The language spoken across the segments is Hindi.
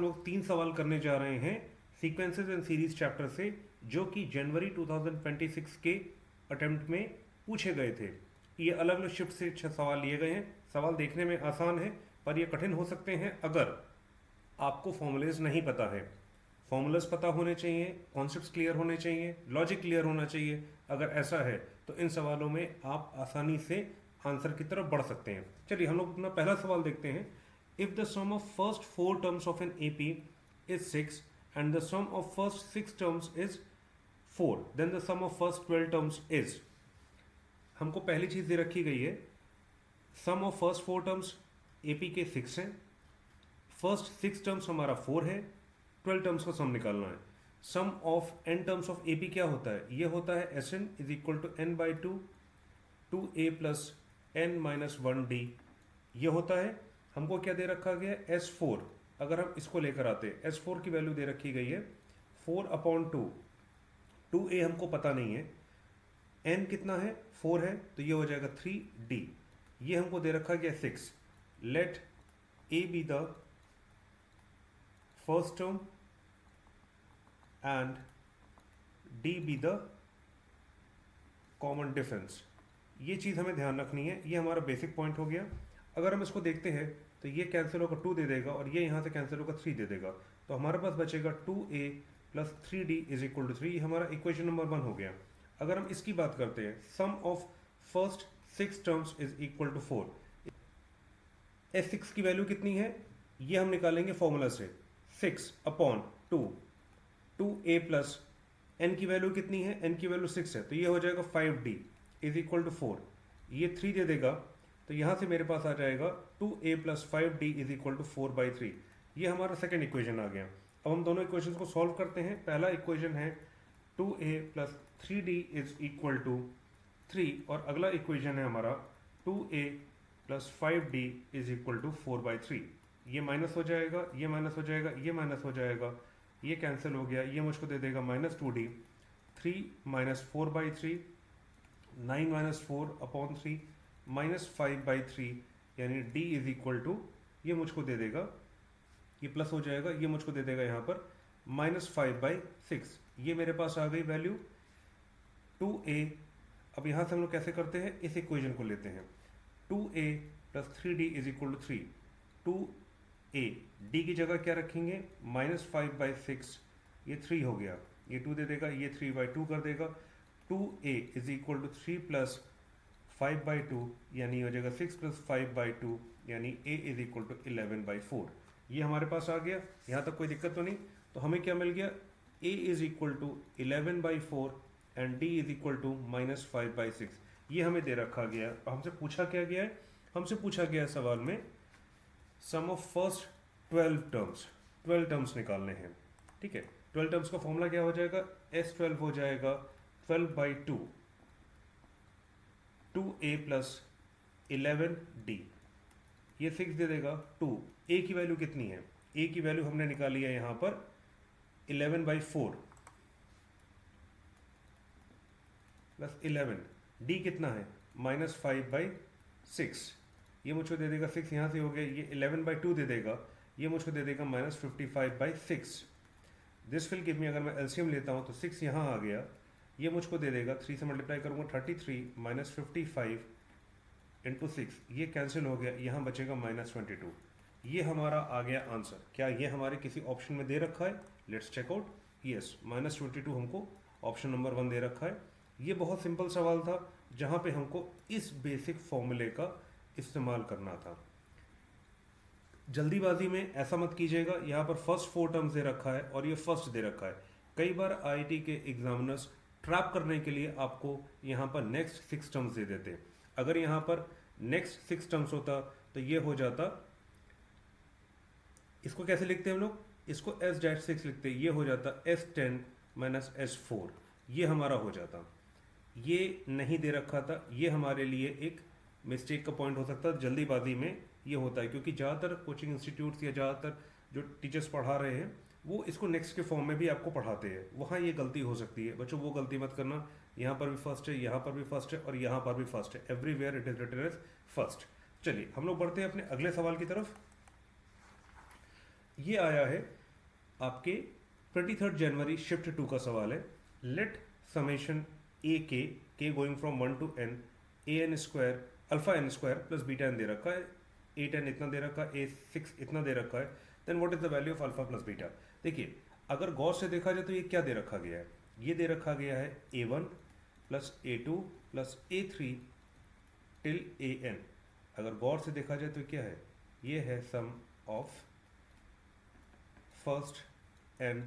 हम लोग 3 सवाल करने जा रहे हैं सीक्वेंसेस एंड सीरीज चैप्टर से, जो कि जनवरी 2026 के अटेम्प्ट में पूछे गए थे। ये अलग अलग शिफ्ट से 6 सवाल लिए गए हैं। सवाल देखने में आसान है पर ये कठिन हो सकते हैं अगर आपको फॉर्मूलेज नहीं पता है। फॉर्मूलाज पता होने चाहिए, कॉन्सेप्ट्स क्लियर होने चाहिए, लॉजिक क्लियर होना चाहिए। अगर ऐसा है तो इन सवालों में आप आसानी से आंसर की तरफ बढ़ सकते हैं। चलिए हम लोग अपना पहला सवाल देखते हैं। If the sum of first 4 terms of an AP is 6 and the sum of first 6 terms is 4, then the sum of first 12 terms is. हमको पहली चीज दे रखी गई है, sum of first 4 terms AP के 6 हैं, फर्स्ट 6 टर्म्स हमारा 4 है, 12 टर्म्स का सम निकालना है। Sum of n terms of AP क्या होता है? ये होता है S n is equal to n by 2 a plus n minus 1 d. ये होता है। हमको क्या दे रखा गया है? S4। अगर हम इसको लेकर आते हैं, S4 की वैल्यू दे रखी गई है 4/2। 2a हमको पता नहीं है, n कितना है? 4 है, तो ये हो जाएगा 3d। ये हमको दे रखा गया 6। Let a be the first term and d be the common difference. ये चीज़ हमें ध्यान रखनी है। ये हमारा बेसिक पॉइंट हो गया। अगर हम इसको देखते हैं तो ये कैंसिल होकर 2 दे देगा और ये यहाँ से कैंसिल होकर 3 दे देगा, तो हमारे पास बचेगा 2a plus 3d is equal to 3। ये हमारा इक्वेशन नंबर 1 हो गया। अगर हम इसकी बात करते हैं, sum of first 6 terms is equal to 4। S6 की वैल्यू कितनी है? ये हम निकालेंगे फॉर्मूला से, 6/2। 2a प्लस n की वैल्यू कितनी है? n की वैल्यू 6 है, तो ये हो जाएगा 5d इज इक्वल टू 4। ये 3 दे देगा, तो यहाँ से मेरे पास आ जाएगा 2a plus 5d is equal to 4/3। ये हमारा सेकेंड इक्वेशन आ गया। अब हम दोनों इक्वेशन को सॉल्व करते हैं। पहला इक्वेशन है 2a plus 3d is equal to 3 और अगला इक्वेशन है हमारा 2a plus 5d is equal to 4/3। ये माइनस हो जाएगा, ये माइनस हो जाएगा, ये माइनस हो जाएगा, ये कैंसिल हो गया। ये मुझको दे देगा -2d। 3 माइनस 4/3, 9 माइनस 4/3 माइनस 5/3, यानी d इज इक्वल टू, ये मुझको दे देगा, ये प्लस हो जाएगा, ये मुझको दे देगा यहाँ पर -5/6। ये मेरे पास आ गई वैल्यू 2a। अब यहाँ से हम लोग कैसे करते हैं? इस इक्वेशन को लेते हैं, 2a plus 3d is equal to 3। 2a d की जगह क्या रखेंगे? -5/6, ये 3 हो गया, ये 2 दे देगा, ये 3/2 कर देगा। 2a is equal to 3 plus 5/2, यानी हो जाएगा 6 प्लस 5/2, यानी a इज इक्वल टू 11/4। ये हमारे पास आ गया। यहाँ तक कोई दिक्कत तो नहीं। तो हमें क्या मिल गया? a is equal to 11/4 and d is equal to -5/6। ये हमें दे रखा गया है। हमसे पूछा क्या गया है? हमसे पूछा गया है सवाल में सम ऑफ फर्स्ट 12 टर्म्स निकालने हैं। ठीक है, 12 टर्म्स का फॉर्मूला क्या हो जाएगा? S12 हो जाएगा 12/2, 2a प्लस 11d। ये 6 दे देगा 2। a की वैल्यू कितनी है? a की वैल्यू हमने निकाली है यहाँ पर 11/4 प्लस 11। d कितना है? -5/6। ये मुझको दे देगा 6, यहाँ से हो गया, ये 11/2 दे देगा, ये मुझको दे देगा -55/6। दिस विल गिव मी, अगर मैं एलसीएम लेता हूँ तो 6 यहाँ आ गया, ये मुझको दे देगा, 3 से मल्टीप्लाई करूँगा 33 माइनस 55 इंटू 6, ये कैंसिल हो गया, यहाँ बचेगा -22। ये हमारा आ गया आंसर। क्या ये हमारे किसी ऑप्शन में दे रखा है? Let's check out. यस, -22 हमको ऑप्शन नंबर 1 दे रखा है। ये बहुत सिंपल सवाल था जहाँ पे हमको इस बेसिक फॉर्मूले का इस्तेमाल करना था। जल्दीबाजी में ऐसा मत कीजिएगा। यहाँ पर फर्स्ट 4 टर्म्स दे रखा है और ये फर्स्ट दे रखा है। कई बार आईआईटी के एग्जामिनर्स ट्रैप करने के लिए आपको यहाँ पर नेक्स्ट 6 टर्म्स दे देते। अगर यहाँ पर नेक्स्ट 6 टर्म्स होता तो ये हो जाता, इसको कैसे लिखते हैं हम लोग? इसको S-6 लिखते, ये हो जाता S10 माइनस S4, ये हमारा हो जाता। ये नहीं दे रखा था, ये हमारे लिए एक मिस्टेक का पॉइंट हो सकता है। जल्दीबाजी में ये होता है, क्योंकि ज़्यादातर कोचिंग इंस्टीट्यूट्स या ज़्यादातर जो टीचर्स पढ़ा रहे हैं वो इसको नेक्स्ट के फॉर्म में भी आपको पढ़ाते हैं, वहाँ ये गलती हो सकती है। बच्चों वो गलती मत करना। यहाँ पर भी फर्स्ट है, यहाँ पर भी फर्स्ट है और यहाँ पर भी फर्स्ट है। Everywhere it is written as first. चलिए हम लोग बढ़ते हैं अपने अगले सवाल की तरफ। ये आया है आपके 23 जनवरी शिफ्ट 2 का सवाल है। Late summation a k going from 1 to n a n square alpha N square plus beta n दे रखा है, ए 10 इतना दे रखा है, ए 6 इतना दे रखा है, then what is the value of alpha plus beta. देखिए अगर गौर से देखा जाए तो ये क्या दे रखा गया है, ये दे रखा गया है a1 plus a2 plus a3 till an। अगर गौर से देखा जाए तो क्या है, ये है sum of first n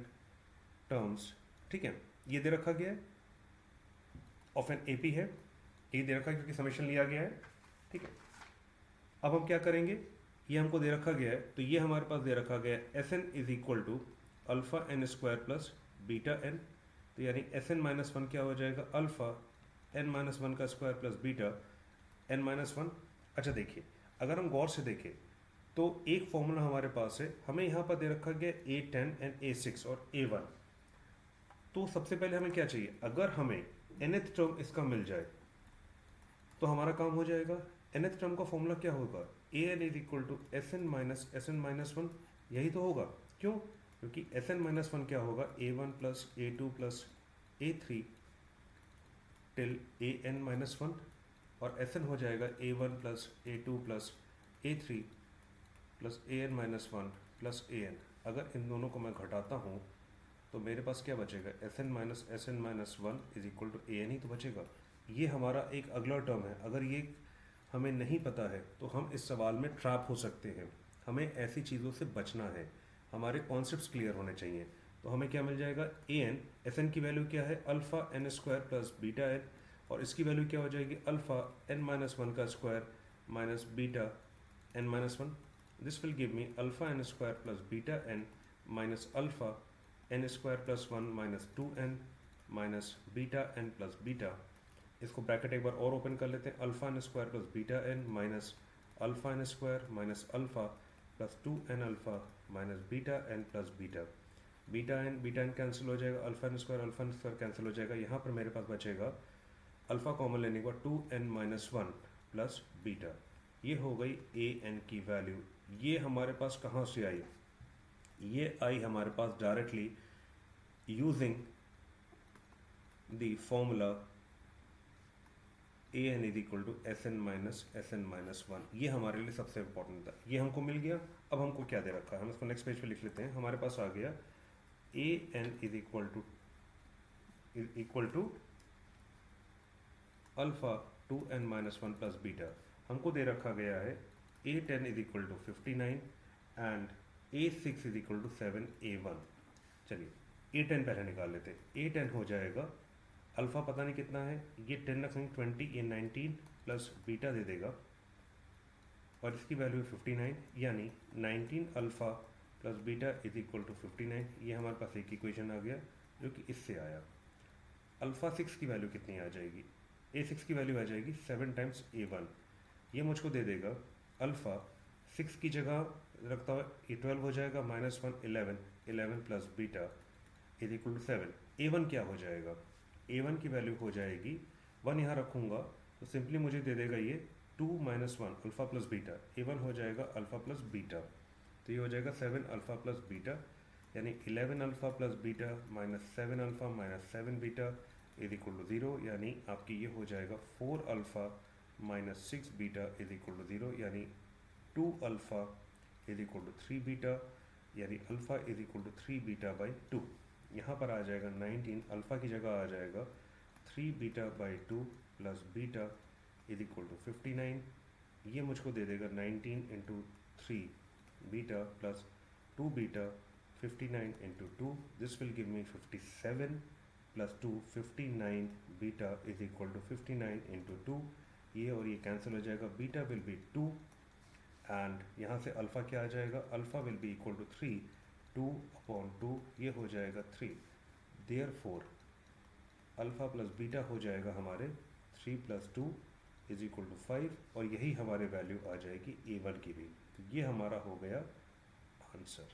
terms, ठीक है, ये दे रखा गया है, ऑफ एन AP है, ये दे रखा है क्योंकि समेशन लिया गया है, ठीक है। अब हम क्या करेंगे, ये हमको दे रखा गया है तो ये हमारे पास दे रखा गया है Sn is equal to alpha N square plus beta N, तो यानी Sn माइनस वन क्या हो जाएगा, अल्फा n माइनस वन का square plus beta n minus one. अच्छा देखिए अगर हम गौर से देखें तो एक फॉर्मूला हमारे पास है, हमें यहाँ पर दे रखा गया a10 एंड a6 और a1। तो सबसे पहले हमें क्या चाहिए, अगर हमें nth टर्म इसका मिल जाए तो हमारा काम हो जाएगा। nth टर्म का फॉर्मूला क्या होगा, an is equal to Sn minus one, यही तो होगा। क्यों, क्योंकि Sn माइनस वन क्या होगा, a1 plus a2 plus a3 till an minus one, और Sn हो जाएगा a1 plus a2 plus a3 plus an minus one plus an। अगर इन दोनों को मैं घटाता हूँ तो मेरे पास क्या बचेगा, Sn minus one is equal to an ही तो बचेगा। ये हमारा एक अगला टर्म है, अगर ये हमें नहीं पता है तो हम इस सवाल में ट्रैप हो सकते हैं। हमें ऐसी चीज़ों से बचना है, हमारे कॉन्सेप्ट्स क्लियर होने चाहिए। तो हमें क्या मिल जाएगा, an, Sn की वैल्यू क्या है, alpha N square plus beta N, और इसकी वैल्यू क्या हो जाएगी, अल्फा n माइनस वन का square minus beta n minus one. This will give me alpha N square plus beta N minus alpha n square plus one minus 2n minus beta n plus beta. इसको ब्रैकेट एक बार और ओपन कर लेते हैं, alpha N square plus beta N minus alpha N square minus alpha plus 2n alpha minus beta N plus beta. Beta N cancel हो जाएगा, अल्फा एन स्क्वायर कैंसिल हो जाएगा। यहाँ पर मेरे पास बचेगा अल्फा कॉमन लेने के बाद 2n minus one plus beta. ये हो गई an की वैल्यू। ये हमारे पास कहाँ से आई, ये आई हमारे पास directly using the formula an is equal to Sn minus one. ये हमारे लिए सबसे इंपॉर्टेंट था, ये हमको मिल गया। अब हमको क्या दे रखा है, हम इसको नेक्स्ट पेज पे लिख लेते हैं। हमारे पास आ गया an is equal to alpha 2n minus one plus beta. हमको दे रखा गया है a10 is equal to 59 and a6 is equal to 7 a1। चलिए a10 पहले निकाल लेते हैं। a10 हो जाएगा, अल्फ़ा पता नहीं कितना है, ये 10 रखेंगे 20, ये 19 प्लस बीटा दे देगा, और इसकी वैल्यू है 59, यानी 19 alpha plus beta is equal to 59। ये हमारे पास एक इक्वेशन आ गया जो कि इससे आया। अल्फ़ा 6 की वैल्यू कितनी आ जाएगी, a6 की वैल्यू आ जाएगी 7 टाइम्स a1। ये मुझको दे देगा अल्फ़ा 6 की जगह रखता हुआ ये 12 हो जाएगा, minus one 11 plus beta is equal to 7। a1 क्या हो जाएगा, a1 की वैल्यू हो जाएगी 1, यहाँ रखूँगा तो सिंपली मुझे दे देगा ये 2 minus one alpha plus beta. a1 हो जाएगा अल्फ़ा प्लस बीटा, तो ये हो जाएगा 7 अल्फ़ा प्लस बीटा, यानी 11 alpha plus beta minus 7 alpha minus 7 beta is equal to 0, यानी आपकी ये हो जाएगा 4 alpha minus 6 beta is equal to 0, यानी 2 alpha is equal to 3 beta, यानी alpha is equal to 3 beta by 2। यहाँ पर आ जाएगा 19, अल्फ़ा की जगह आ जाएगा 3 beta by 2 plus beta is equal to 59। ये मुझको दे देगा 19 into 3 beta plus 2 beta 59 into 2, this will give me 57 plus 2 59 beta is equal to 59 into 2। ये और ये कैंसिल हो जाएगा, बीटा विल बी 2 एंड यहाँ से अल्फ़ा क्या आ जाएगा, alpha will be equal to 3, 2/2, ये हो जाएगा 3। देयरफॉर अल्फ़ा प्लस बीटा हो जाएगा हमारे 3 प्लस 2 इज इक्वल टू 5, और यही हमारे वैल्यू आ जाएगी a1 की भी। तो ये हमारा हो गया आंसर।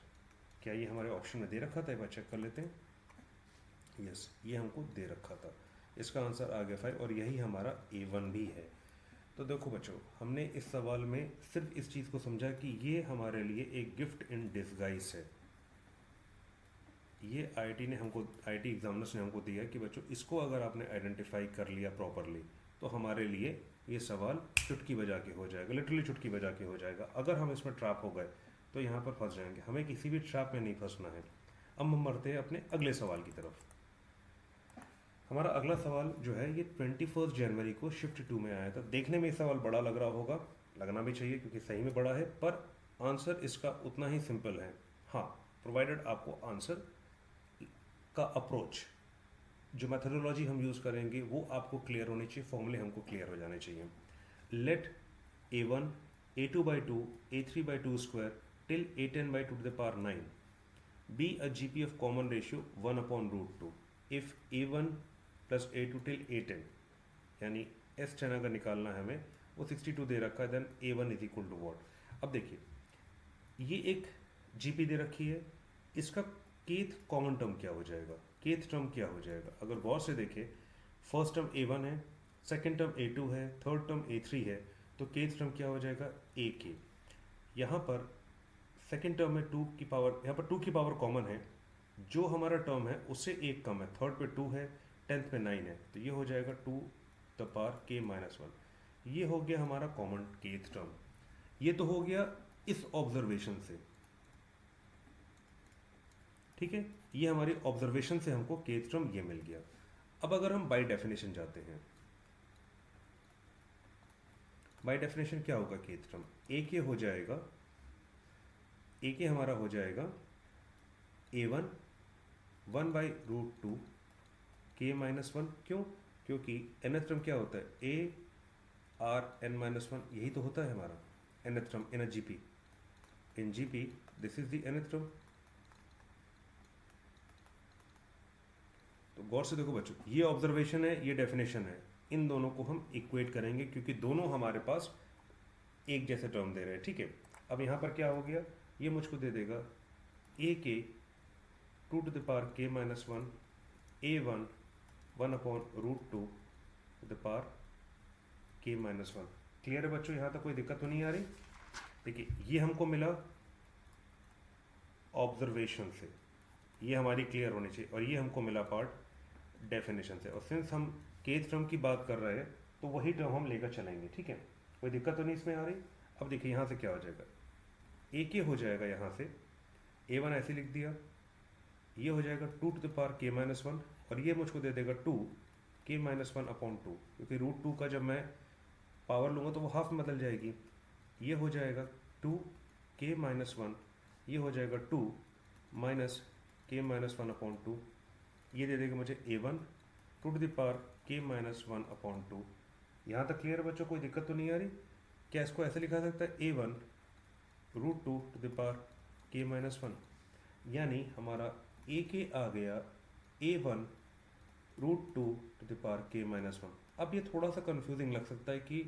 क्या ये हमारे ऑप्शन में दे रखा था, एक बार चेक कर लेते हैं। यस, ये हमको दे रखा था, इसका आंसर आ गया 5, और यही हमारा a1 भी है। तो देखो बच्चों, हमने इस सवाल में सिर्फ इस चीज़ को समझा कि ये हमारे लिए एक गिफ्ट इन डिस्गाइज है। ये आईआईटी एग्जामिनर्स ने हमको दिया कि बच्चों इसको अगर आपने आइडेंटिफाई कर लिया प्रॉपरली तो हमारे लिए ये सवाल चुटकी बजा के हो जाएगा, लिटरली चुटकी बजा के हो जाएगा। अगर हम इसमें ट्रैप हो गए तो यहाँ पर फंस जाएंगे, हमें किसी भी ट्रैप में नहीं फंसना है। अब हम बढ़ते हैं अपने अगले सवाल की तरफ। हमारा अगला सवाल जो है ये 21 जनवरी को शिफ्ट 2 में आया था। देखने में ये सवाल बड़ा लग रहा होगा, लगना भी चाहिए क्योंकि सही में बड़ा है, पर आंसर इसका उतना ही सिंपल है। हाँ, प्रोवाइडेड आपको आंसर का अप्रोच, जो मेथडोलॉजी हम यूज़ करेंगे वो आपको क्लियर होनी चाहिए, फॉर्मूले हमको क्लियर हो जाने चाहिए। Let a1 a2/2 a3/2 square till a10/2 to the power 9 be a GP of common ratio 1/√2 if a1 plus a2 till a10, यानी S10 अगर निकालना है हमें, वो 62 दे रखा है, then a1 is equal to what. अब देखिए, ये एक GP दे रखी है, इसका केथ कॉमन टर्म क्या हो जाएगा, केथ टर्म क्या हो जाएगा। अगर गौर से देखें, फर्स्ट टर्म a1 है, सेकेंड टर्म a2 है, थर्ड टर्म a3 है, तो केथ टर्म क्या हो जाएगा ak। यहाँ पर सेकेंड टर्म में 2 की पावर, यहाँ पर 2 की पावर कॉमन है, जो हमारा टर्म है उससे एक कम है, थर्ड पे 2 है, टेंथ में 9 है, तो ये हो जाएगा 2 द पावर k-1। ये हो गया हमारा कॉमन केथ टर्म। ये तो हो गया इस ऑब्जर्वेशन से, ठीक है, ये हमारी ऑब्जर्वेशन से हमको केथ टर्म ये मिल गया। अब अगर हम बाय डेफिनेशन जाते हैं, बाय डेफिनेशन क्या होगा केथ टर्म, ए के हो जाएगा, ए के हमारा हो जाएगा a1 1/√2 k-1। क्यों? क्योंकि nth टर्म क्या होता है, a r n-1, यही तो होता है हमारा nth term in a GP. In GP this is the nth term. तो गौर से देखो बच्चों, ये ऑब्जर्वेशन है, ये डेफिनेशन है, इन दोनों को हम इक्वेट करेंगे क्योंकि दोनों हमारे पास एक जैसे टर्म दे रहे हैं, ठीक है। अब यहाँ पर क्या हो गया, ये मुझको दे देगा a के 2 to the power k-1 a1 1/√2 to the power k-1। Clear है बच्चों, यहाँ तक कोई दिक्कत तो नहीं आ रही। देखिए, ये हमको मिला ऑब्जर्वेशन से, ये हमारी क्लियर होनी चाहिए, और ये हमको मिला पार्ट डेफिनेशन से। और सिंस हम केथ टर्म की बात कर रहे हैं तो वही टर्म हम लेकर चलेंगे, ठीक है, कोई दिक्कत तो नहीं इसमें आ रही। अब देखिए यहाँ से क्या हो जाएगा, ए के हो जाएगा, यहाँ से a1 ऐसे लिख दिया, ये हो जाएगा 2 to the power k-1, और ये मुझको दे देगा 2 k-1/2, क्योंकि √2 का जब मैं पावर लूँगा तो वो हाफ में बदल जाएगी। ये हो जाएगा 2 k-1, ये हो जाएगा 2 माइनस k-1/2, ये दे देगा मुझे a1 2 to the power k-1/2। यहाँ तक क्लियर है बच्चों, कोई दिक्कत तो नहीं आ रही। क्या इसको ऐसे लिखा सकता है, a1 √2 to the power k-1, यानी हमारा a के आ गया a1 √2 to the power k-1। अब ये थोड़ा सा कंफ्यूजिंग लग सकता है कि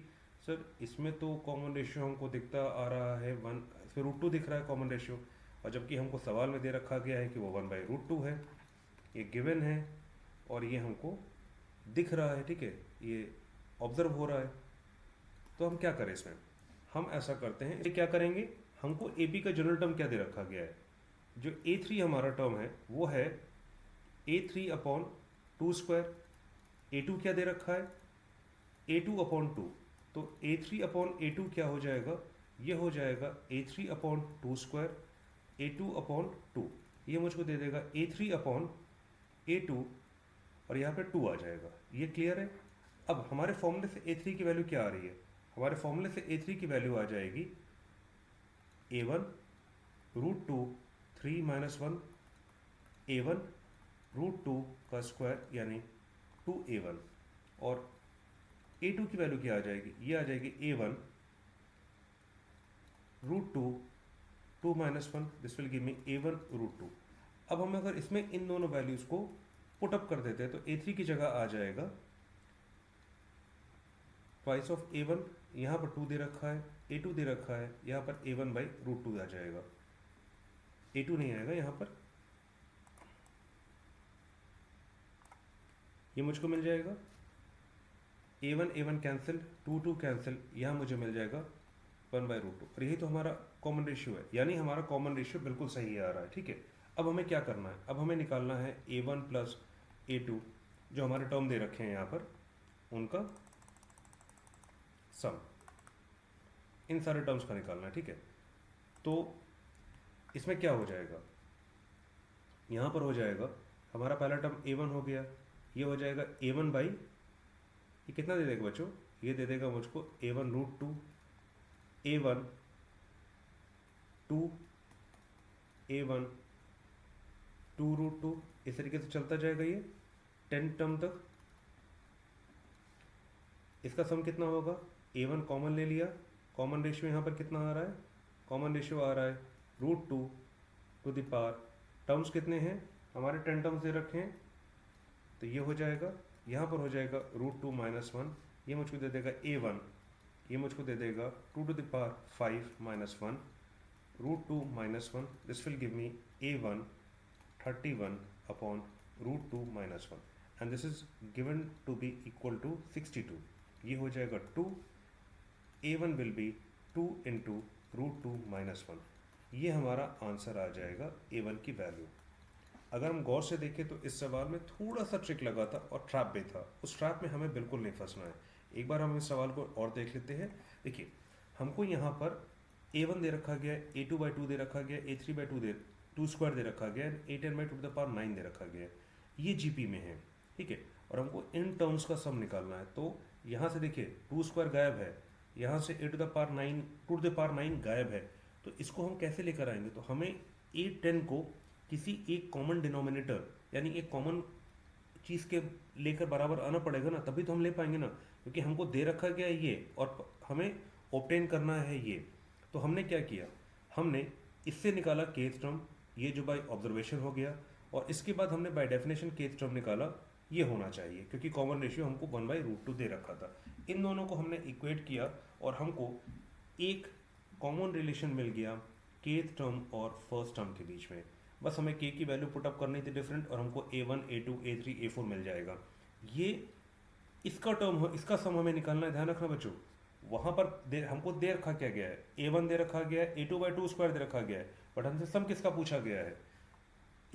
सर इसमें तो कॉमन रेशियो हमको दिखता आ रहा है 1, इसमें √2 दिख रहा है कॉमन रेशियो, और जबकि हमको सवाल में दे रखा गया है कि वो 1/√2 है, ये गिवन है और ये हमको दिख रहा है, ठीक है, ये ऑब्जर्व हो रहा है। तो हम क्या करें इसमें, हम ऐसा करते हैं, ये क्या करेंगे, हमको ए बी का जनरल टर्म क्या दे रखा गया है, जो a3 हमारा टर्म है वो है a3/2 स्क्वायर, a2 क्या दे रखा है a2/2, तो a3/a2 क्या हो जाएगा, ये हो जाएगा a3/2 स्क्वायर a2/2, ये मुझको दे देगा a3/a2, और यहाँ पे 2 आ जाएगा। ये क्लियर है। अब हमारे फॉर्मूले से a3 की वैल्यू क्या आ रही है, हमारे फॉर्मूले से a3 की वैल्यू आ जाएगी a1 √2 3-1 a1 √2 का स्क्वायर यानी 2a1, और a2 की वैल्यू क्या आ जाएगी, ये आ जाएगी a1 √2 2-1, this will give me a1 √2। अब हम अगर इसमें इन दोनों वैल्यूज़ को पुट अप कर देते हैं तो a3 की जगह आ जाएगा ट्वाइस ऑफ a1, यहाँ पर 2 दे रखा है, a2 दे रखा है, यहाँ पर a1/√2 आ जाएगा, a2 नहीं आएगा यहाँ पर, ये मुझको मिल जाएगा A1 कैंसिल, 2 कैंसिल, यहाँ मुझे मिल जाएगा 1/√2 और यही तो हमारा कॉमन रेशियो है, यानी हमारा कॉमन रेशियो बिल्कुल सही आ रहा है। ठीक है, अब हमें क्या करना है, अब हमें निकालना है A1 प्लस A2 जो हमारे टर्म दे रखे हैं यहाँ पर, उनका सम, इन सारे टर्म्स का निकालना है। ठीक है, तो इसमें क्या हो जाएगा, यहाँ पर हो जाएगा हमारा पहला टर्म A1 हो गया, ये हो जाएगा A1 बाई, ये कितना दे देगा बच्चों, ये दे देगा मुझको A1√2, A1 2, A1 2√2, इस तरीके से चलता जाएगा ये 10 टर्म तक। इसका सम कितना होगा, A1 कॉमन ले लिया, कॉमन रेशियो यहाँ पर कितना आ रहा है, कॉमन रेशियो आ रहा है √2 टू द पावर, टर्म्स कितने हैं हमारे 10 टर्म्स दे रखे हैं, तो ये हो जाएगा, यहाँ पर हो जाएगा √2 माइनस 1, ये मुझको दे देगा A1, ये मुझको दे देगा 2 to the power 5 minus 1, √2 minus 1, this will give me A1 31 upon √2 minus 1 and this is given to be equal to 62, ये हो जाएगा 2, A1 will be 2 into √2 minus 1, ये हमारा आंसर आ जाएगा A1 की वैल्यू। अगर हम गौर से देखें तो इस सवाल में थोड़ा सा ट्रिक लगा था और ट्रैप भी था, उस ट्रैप में हमें बिल्कुल नहीं फंसना है। एक बार हम इस सवाल को और देख लेते हैं। देखिए, हमको यहाँ पर A1 दे रखा गया है, A2/2 दे रखा गया है, A3/2 2 स्क्वायर दे रखा गया है, A10/2 टू द पावर 9 दे रखा गया है, ये GP में है। ठीक है, और हमको इन टर्म्स का सम निकालना है, तो यहाँ से देखिए 2 स्क्वायर गायब है, यहाँ से A to the power 9 to the power 9 गायब है, तो इसको हम कैसे लेकर आएंगे, तो हमें A10 को किसी एक कॉमन डिनोमिनेटर यानी एक कॉमन चीज़ के लेकर बराबर आना पड़ेगा ना, तभी तो हम ले पाएंगे ना, क्योंकि हमको दे रखा गया है ये और हमें ऑब्टेन करना है ये। तो हमने क्या किया, हमने इससे निकाला केथ टर्म, ये जो बाय ऑब्जर्वेशन हो गया, और इसके बाद हमने बाय डेफिनेशन केथ टर्म निकाला, ये होना चाहिए क्योंकि कॉमन रेशियो हमको 1/√2 दे रखा था। इन दोनों को हमने इक्वेट किया और हमको एक कॉमन रिलेशन मिल गया केथ टर्म और फर्स्ट टर्म के बीच में। बस हमें के की वैल्यू पुटअप करनी थी डिफरेंट, और हमको A1 A2 A3 A4 मिल जाएगा। ये इसका टर्म, इसका सम हमें निकालना है, ध्यान रखना बच्चों। वहाँ पर हमको दे रखा क्या गया है, A1 दे रखा गया है, A2/2 स्क्वायर दे रखा गया है, बट हमसे सम किसका पूछा गया है,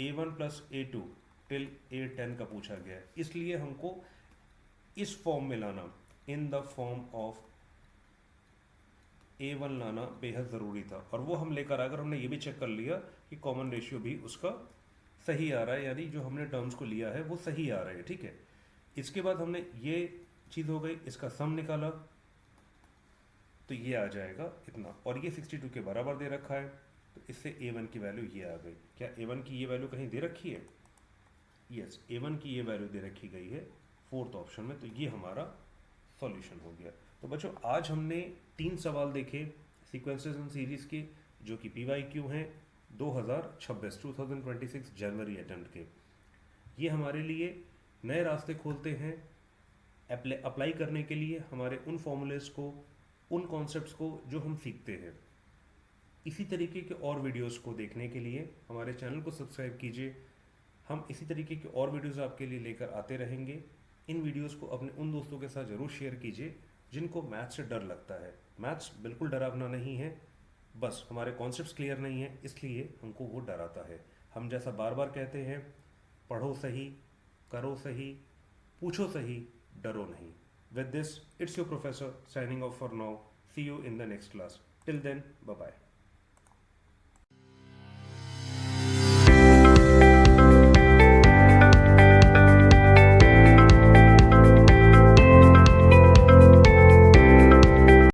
A1 plus A2 till A10 का पूछा गया है, इसलिए हमको इस फॉर्म में लाना, in the form of A1 लाना बेहद ज़रूरी था, और वो हम लेकर अगर हमने ये भी चेक कर लिया कि कॉमन रेशियो भी उसका सही आ रहा है, यानी जो हमने टर्म्स को लिया है वो सही आ रहा है। ठीक है, इसके बाद हमने ये चीज़ हो गई, इसका सम निकाला, तो ये आ जाएगा इतना, और ये 62 के बराबर दे रखा है, तो इससे A1 की वैल्यू ये आ गई। क्या A1 की ये वैल्यू कहीं दे रखी है, यस, A1 की ये वैल्यू दे रखी गई है फोर्थ ऑप्शन में, तो ये हमारा सॉल्यूशन हो गया। तो बच्चों, आज हमने 3 सवाल देखे सीक्वेंसेस एंड सीरीज के, जो कि PYQ हैं 2026 जनवरी अटेम्प्ट के। ये हमारे लिए नए रास्ते खोलते हैं अप्लाई करने के लिए हमारे उन फॉर्मूलेस को, उन कॉन्सेप्ट्स को जो हम सीखते हैं। इसी तरीके के और वीडियोस को देखने के लिए हमारे चैनल को सब्सक्राइब कीजिए। हम इसी तरीके के और वीडियोस आपके लिए लेकर आते रहेंगे। इन वीडियोस को अपने उन दोस्तों के साथ ज़रूर शेयर कीजिए जिनको मैथ्स से डर लगता है। मैथ्स बिल्कुल डरावना नहीं है, बस हमारे कॉन्सेप्ट्स क्लियर नहीं है, इसलिए हमको वो डराता है। हम जैसा बार बार कहते हैं, पढ़ो सही, करो सही, पूछो सही, डरो नहीं। With this, it's your professor signing off for now. See you in the next class. Till then, bye-bye.